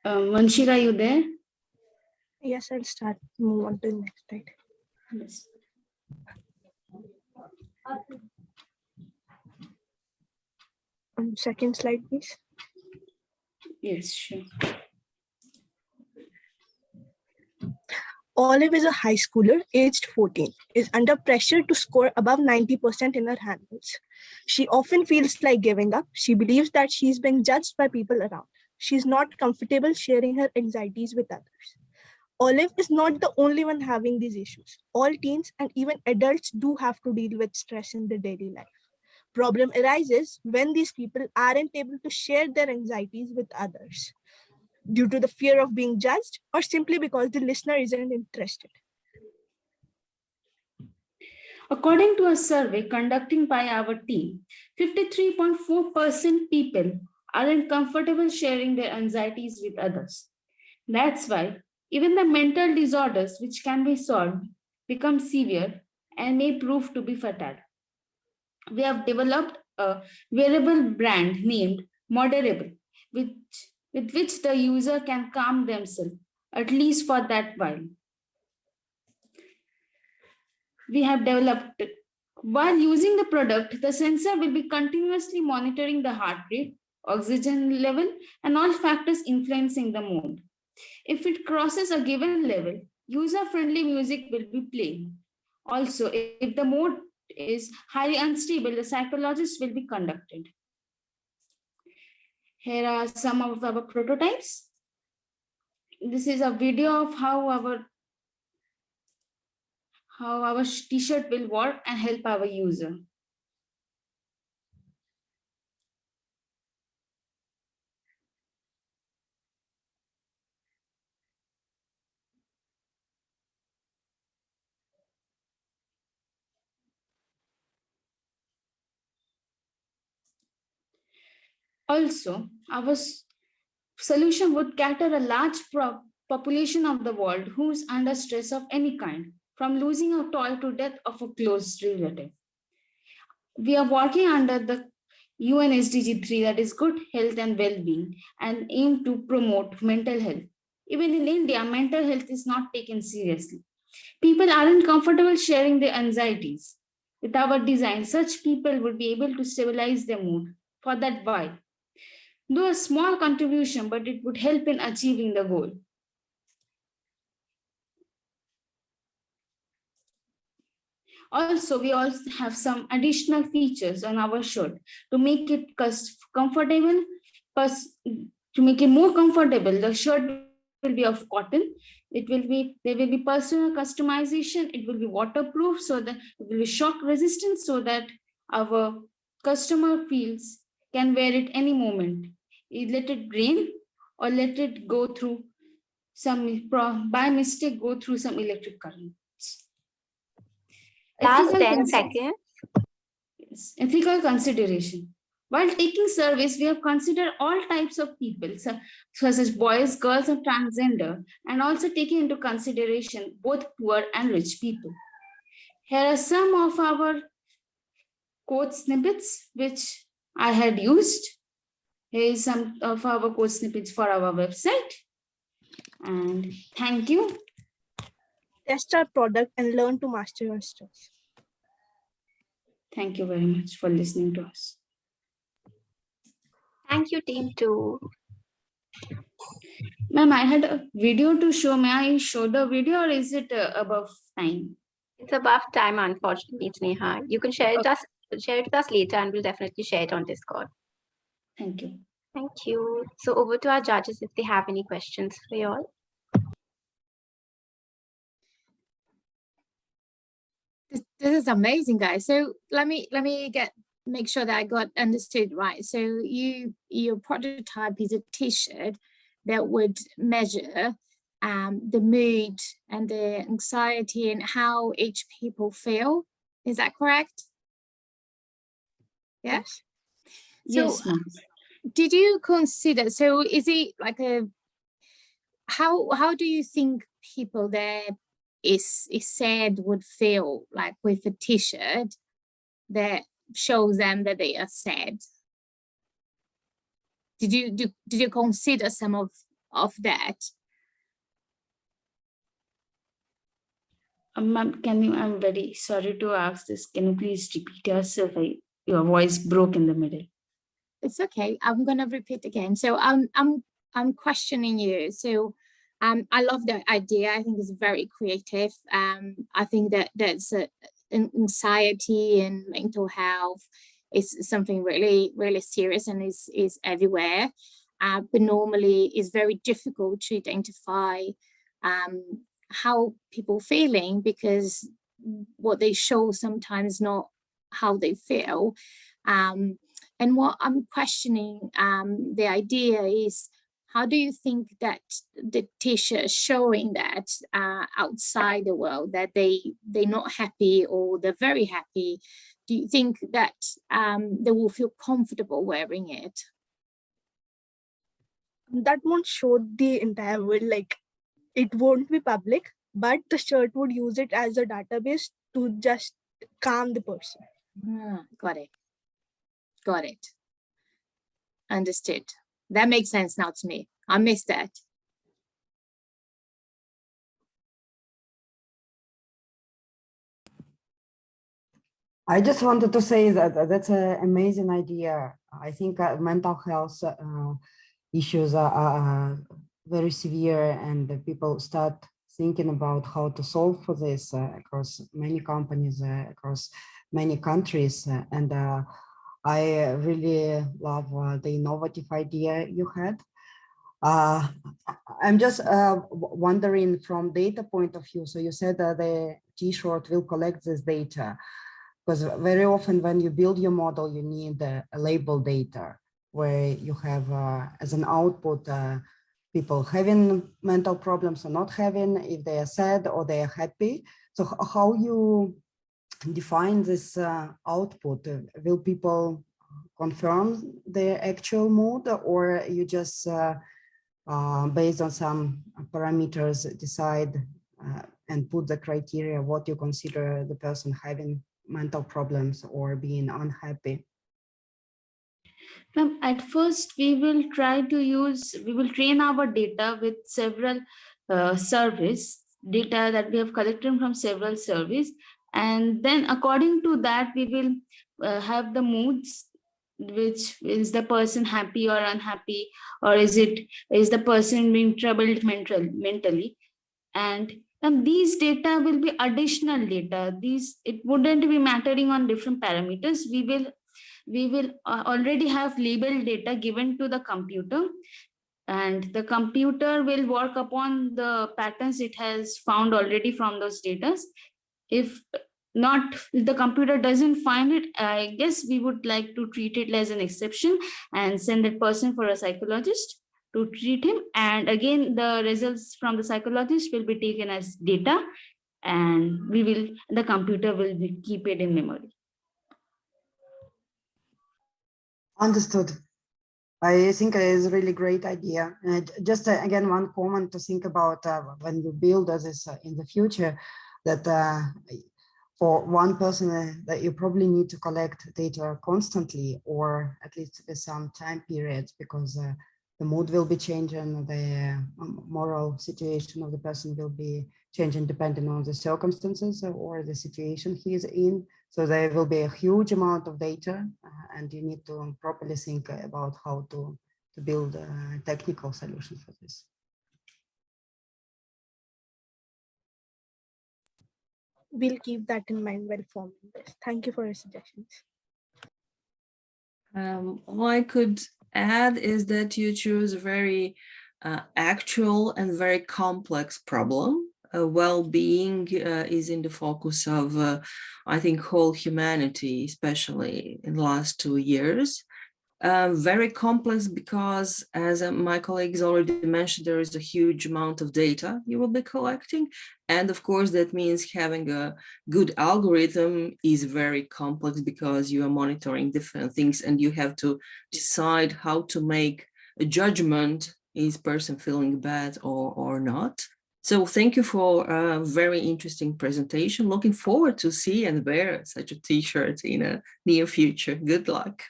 Vanshika, are you there? Yes, I'll start. Move on to the next slide. Yes. Second slide, please. Yes, sure. Olive is a high schooler, aged 14, is under pressure to score above 90% in her handles. She often feels like giving up. She believes that she's being judged by people around. She's not comfortable sharing her anxieties with others. Olive is not the only one having these issues. All teens and even adults do have to deal with stress in their daily life. Problem arises when these people aren't able to share their anxieties with others due to the fear of being judged or simply because the listener isn't interested. According to a survey conducted by our team, 53.4% people aren't comfortable sharing their anxieties with others. That's why even the mental disorders which can be solved become severe and may prove to be fatal. We have developed a wearable brand named Moderable, with which the user can calm themselves, at least for that while. We have developed, while using the product, the sensor will be continuously monitoring the heart rate, oxygen level, and all factors influencing the mood. If it crosses a given level, user-friendly music will be playing. Also, if the mode is highly unstable, the psychologist will be conducted. Here are some of our prototypes. This is a video of how our t-shirt will work and help our user. Also, our solution would cater a large population of the world who is under stress of any kind, from losing a toy to death of a close relative. We are working under the UN SDG 3, that is good health and well-being, and aim to promote mental health. Even in India, mental health is not taken seriously. People aren't comfortable sharing their anxieties. With our design, such people would be able to stabilize their mood for that while. Do a small contribution, but it would help in achieving the goal. Also, we also have some additional features on our shirt to make it comfortable. To make it more comfortable, the shirt will be of cotton. There will be personal customization. It will be waterproof, so that it will be shock resistant, so that our customer can wear it any moment. Let it rain or let it go through by mistake go through some electric current. Last 10 seconds. Yes. Ethical consideration. While taking surveys, we have considered all types of people, such as boys, girls, and transgender, and also taking into consideration both poor and rich people. Here are some of our code snippets which I had used. Here is some of our code snippets for our website. And thank you. Test our product and learn to master your stress. Thank you very much for listening to us. Thank you, team 2. Ma'am, I had a video to show. May I show the video, or is it above time? It's above time, unfortunately, Sneha. You can share it with us later, and we'll definitely share it on Discord. Thank you. Thank you. So over to our judges if they have any questions for you all. This is amazing, guys. So let me make sure that I got understood right. So your prototype is a t-shirt that would measure the mood and the anxiety and how each people feel. Is that correct? Yes. Yes, ma'am. Did you consider, so is it like how do you think people that is sad would feel like with a t-shirt that shows them that they are sad? Did you consider some of that? Ma'am, I'm very sorry to ask this. Can you please repeat yourself? Your voice broke in the middle. It's okay. I'm gonna repeat again. So I'm questioning you. So I love that idea. I think it's very creative. I think that that's anxiety and mental health is something really, really serious and is everywhere. But normally it's very difficult to identify how people feeling, because what they show sometimes not how they feel. And what I'm questioning, the idea is, how do you think that the teacher is showing that outside the world, that they're not happy or they're very happy? Do you think that they will feel comfortable wearing it? That won't show the entire world, like it won't be public, but the shirt would use it as a database to just calm the person. Got it. Got it. Understood. That makes sense now to me. I missed that. I just wanted to say that that's an amazing idea. I think mental health issues are very severe, and people start thinking about how to solve for this across many companies, across many countries. And I really love the innovative idea you had. I'm just wondering from data point of view. So you said that the T-shirt will collect this data, because very often when you build your model, you need a label data where you have as an output people having mental problems or not having, if they are sad or they are happy. So how you define this output? Will people confirm their actual mood, or you just based on some parameters decide and put the criteria what you consider the person having mental problems or being unhappy? At first, we will train our data with several surveys, data that we have collected from several surveys. And then according to that, we will have the moods, which is the person happy or unhappy, or is the person being troubled mentally. And these data will be additional data. It wouldn't be mattering on different parameters. We will already have labeled data given to the computer, and the computer will work upon the patterns it has found already from those data. If the computer doesn't find it, I guess we would like to treat it as an exception and send that person for a psychologist to treat him. And again, the results from the psychologist will be taken as data, and the computer will keep it in memory. Understood. I think it is a really great idea. And just again, one comment to think about when you build this in the future, that for one person that you probably need to collect data constantly, or at least with some time periods, because the mood will be changing, the moral situation of the person will be changing depending on the circumstances or the situation he is in. So there will be a huge amount of data, and you need to properly think about how to build a technical solution for this. We'll keep that in mind while forming this. Thank you for your suggestions. All I could add is that you choose a very actual and very complex problem. Well-being is in the focus of, I think, whole humanity, especially in the last 2 years. Very complex because, as my colleagues already mentioned, there is a huge amount of data you will be collecting. And of course, that means having a good algorithm is very complex because you are monitoring different things and you have to decide how to make a judgment, is person feeling bad or not. So thank you for a very interesting presentation. Looking forward to see and wear such a t-shirt in a near future. Good luck.